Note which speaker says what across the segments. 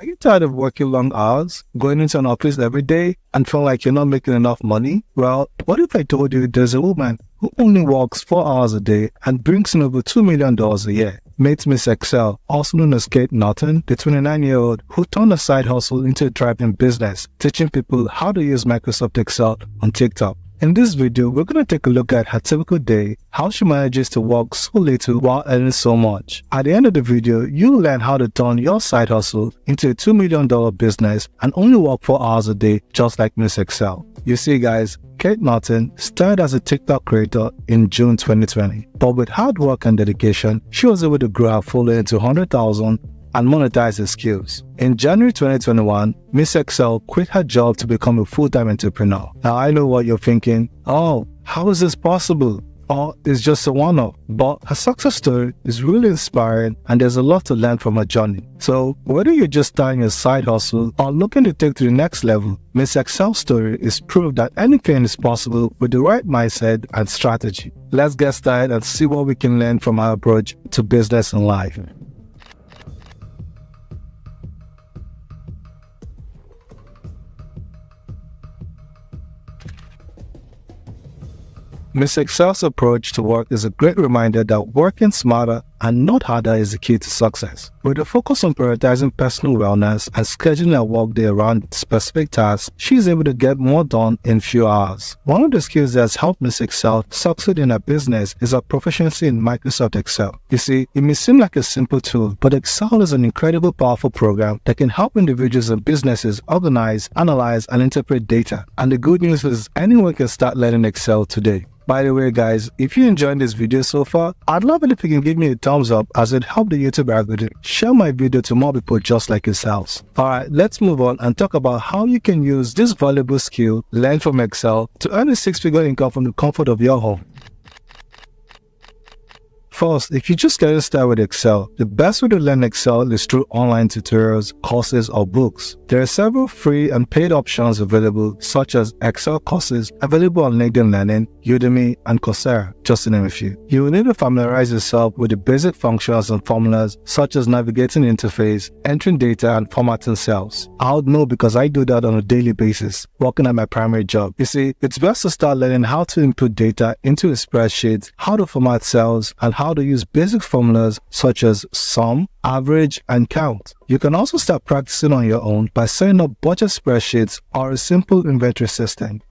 Speaker 1: Are you tired of working long hours, going into an office every day, and feel like you're not making enough money? Well, what if I told you there's a woman who only works 4 hours a day and brings in over $2 million a year? Meet Miss Excel, also known as Kat Norton, the 29-year-old who turned a side hustle into a thriving business, teaching people how to use Microsoft Excel on TikTok. In this video, we're going to take a look at her typical day, how she manages to work so little while earning so much. At the end of the video, you'll learn how to turn your side hustle into a $2 million business and only work 4 hours a day, just like Miss Excel. You see guys, Kat Norton started as a TikTok creator in June 2020, but with hard work and dedication, she was able to grow her following to 100,000 and monetize her skills. In January 2021, Miss Excel quit her job to become a full-time entrepreneur. Now I know what you're thinking, oh, how is this possible? Or it's just a one-off. But her success story is really inspiring and there's a lot to learn from her journey. So whether you're just starting a side hustle or looking to take to the next level, Miss Excel's story is proof that anything is possible with the right mindset and strategy. Let's get started and see what we can learn from her approach to business and life. Miss Excel's approach to work is a great reminder that working smarter and not harder is the key to success. With a focus on prioritizing personal wellness and scheduling her workday around specific tasks, she is able to get more done in few hours. One of the skills that has helped Miss Excel succeed in her business is her proficiency in Microsoft Excel. You see, it may seem like a simple tool, but Excel is an incredibly powerful program that can help individuals and businesses organize, analyze, and interpret data. And the good news is anyone can start learning Excel today. By the way guys, if you enjoyed this video so far, I'd love it if you can give me a thumbs up as it helps the YouTube algorithm share my video to more people just like yourselves. Alright, let's move on and talk about how you can use this valuable skill learned from Excel to earn a 6-figure income from the comfort of your home. First, if you're just getting started with Excel, the best way to learn Excel is through online tutorials, courses, or books. There are several free and paid options available, such as Excel courses available on LinkedIn Learning, Udemy, and Coursera, just to name a few. You will need to familiarize yourself with the basic functions and formulas, such as navigating the interface, entering data, and formatting cells. I would know because I do that on a daily basis, working at my primary job. You see, it's best to start learning how to input data into a spreadsheet, how to format cells, and how to use basic formulas such as sum, average, and count. You can also start practicing on your own by setting up budget spreadsheets or a simple inventory system.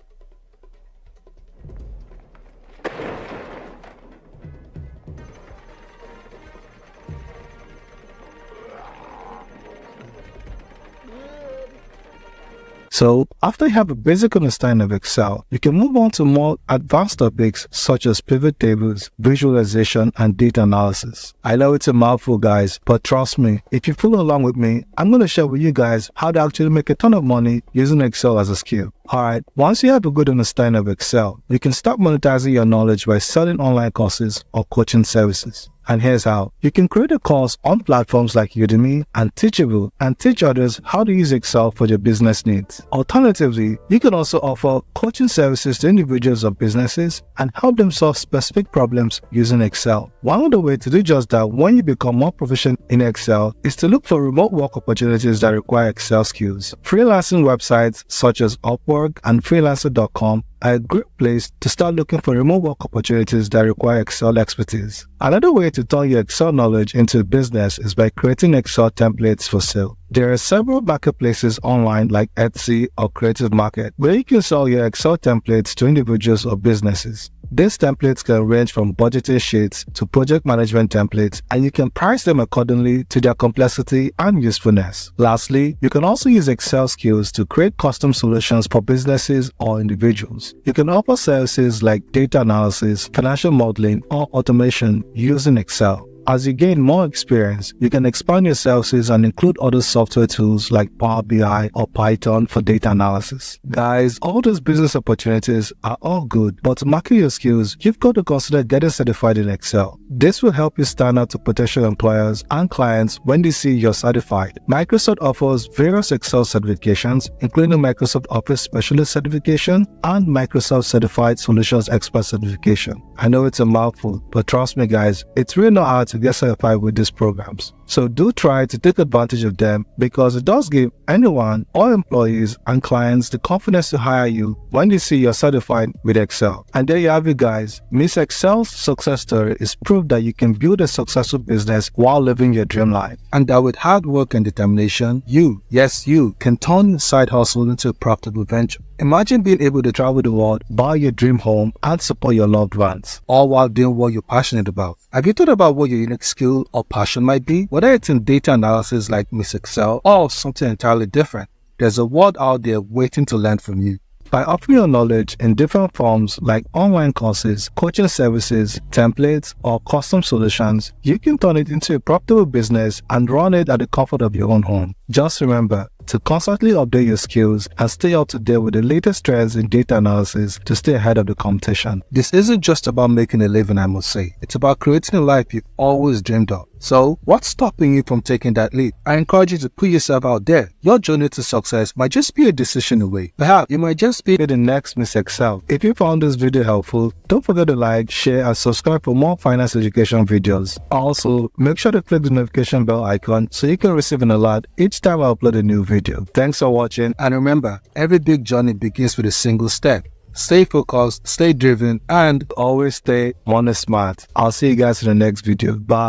Speaker 1: So, after you have a basic understanding of Excel, you can move on to more advanced topics such as pivot tables, visualization, and data analysis. I know it's a mouthful guys, but trust me, if you follow along with me, I'm going to share with you guys how to actually make a ton of money using Excel as a skill. Alright, once you have a good understanding of Excel, you can start monetizing your knowledge by selling online courses or coaching services. And here's how. You can create a course on platforms like Udemy and Teachable and teach others how to use Excel for their business needs. Alternatively, you can also offer coaching services to individuals or businesses and help them solve specific problems using Excel. One of the ways to do just that when you become more proficient in Excel is to look for remote work opportunities that require Excel skills. Freelancing websites such as Upwork and freelancer.com are a great place to start looking for remote work opportunities that require Excel expertise. Another way to turn your Excel knowledge into a business is by creating Excel templates for sale. There are several marketplaces online like Etsy or Creative Market where you can sell your Excel templates to individuals or businesses. These templates can range from budgeting sheets to project management templates, and you can price them accordingly to their complexity and usefulness. Lastly, you can also use Excel skills to create custom solutions for businesses or individuals. You can offer services like data analysis, financial modeling, or automation using Excel. As you gain more experience, you can expand your services and include other software tools like Power BI or Python for data analysis. Guys, all those business opportunities are all good, but to market your skills, you've got to consider getting certified in Excel. This will help you stand out to potential employers and clients when they see you're certified. Microsoft offers various Excel certifications, including Microsoft Office Specialist Certification and Microsoft Certified Solutions Expert Certification. I know it's a mouthful, but trust me guys, it's really not hard to get certified with these programs. So do try to take advantage of them because it does give anyone, all employees and clients, the confidence to hire you when they see you're certified with Excel. And there you have it, guys. Miss Excel's success story is proof that you can build a successful business while living your dream life. And that with hard work and determination, you, yes you, can turn your side hustle into a profitable venture. Imagine being able to travel the world, buy your dream home, and support your loved ones, all while doing what you're passionate about. Have you thought about what your unique skill or passion might be? Whether it's in data analysis like Miss Excel or something entirely different, there's a world out there waiting to learn from you. By offering your knowledge in different forms like online courses, coaching services, templates, or custom solutions, you can turn it into a profitable business and run it at the comfort of your own home. Just remember to constantly update your skills and stay up to date with the latest trends in data analysis to stay ahead of the competition. This isn't just about making a living, I must say. It's about creating a life you've always dreamed of. So, what's stopping you from taking that leap? I encourage you to put yourself out there. Your journey to success might just be a decision away. Perhaps you might just be the next Miss Excel. If you found this video helpful, don't forget to like, share, and subscribe for more finance education videos. Also, make sure to click the notification bell icon so you can receive an alert each time I upload a new video. Thanks for watching, and remember, every big journey begins with a single step. Stay focused, stay driven, and always stay money smart. I'll see you guys in the next video. Bye.